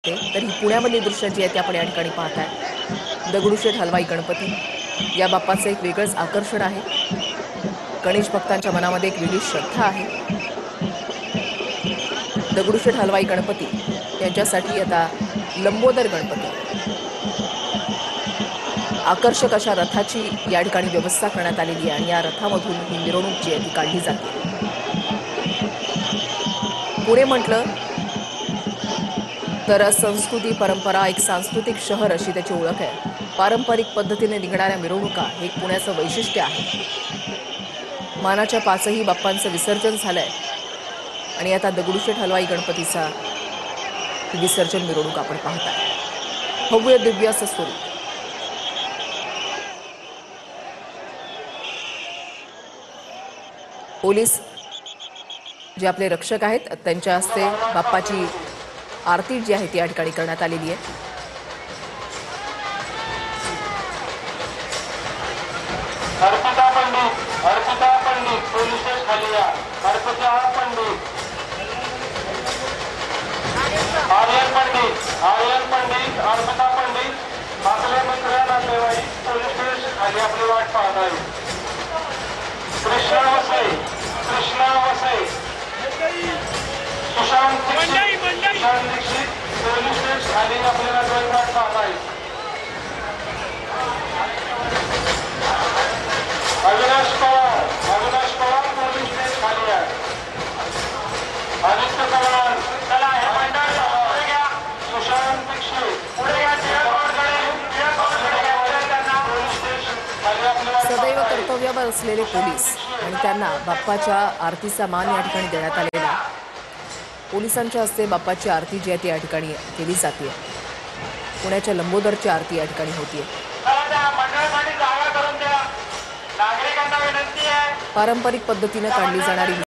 तर ही पुण्यामधली दृश्य जी आहेत ती आपण या ठिकाणी पाहताय। दगडूशेठ हलवाई गणपती या बाप्पाचं एक वेगळंच आकर्षण आहे। गणेश भक्तांच्या मनामध्ये एक वेगळी श्रद्धा आहे। दगडूशेठ हलवाई गणपती यांच्यासाठी आता लंबोदर गणपती आकर्षक अशा रथाची या ठिकाणी व्यवस्था करण्यात आलेली आहे आणि या रथामधून ही मिरवणूक जी आहे ती काढली जाते। पुणे म्हटलं तर संस्कृती परंपरा एक सांस्कृतिक शहर अशी त्याची ओळख आहे। पारंपरिक पद्धतीने निघणाऱ्या मिरवणुका हे एक पुण्याचं वैशिष्ट्य आहे। मानाच्या पाचही बाप्पांचं विसर्जन झालंय आणि आता दगडूशेठ हलवाई गणपतीचा विसर्जन मिरवणूक आपण पाहताय। भव्य दिव्य असं स्वरूप। पोलीस जे आपले रक्षक आहेत त्यांच्या हस्ते बाप्पाची आरती जी आहे ती या ठिकाणी करण्यात आलेली आहे। अर्पिता पंडित पोलीस खाली या। अर्पिता पंडित आर्यन पंडित अर्पिता पंडित आपल्या मित्र नातेवाईक पोलीस खाली आपली वाट पाहत आहे। कृष्णा वसे सुशांत दीक्षित पोलीस खाली आपल्या नातेवाईक वाट पाहत आहे। अविनाश पवार पोलीस खाली आहे। आदित्य पवार चला हे मंडळ पुढे घ्या। सुशांत दीक्षित पुढे घ्या। सदैव कर्तव्यावर असलेले पोलीस आणि त्यांना बाप्पाच्या आरतीचा मान या ठिकाणी देण्यात आलेला। पोलिसांच्या हस्ते बाप्पाची आरती जी आहे ती या ठिकाणी केली जाते। पुण्याच्या लंबोदरची आरती या ठिकाणी होतीये। मंडळासाठी जागा करून द्या। नागरिकांना विनंती आहे। पारंपरिक पद्धतीने काढली जाणारी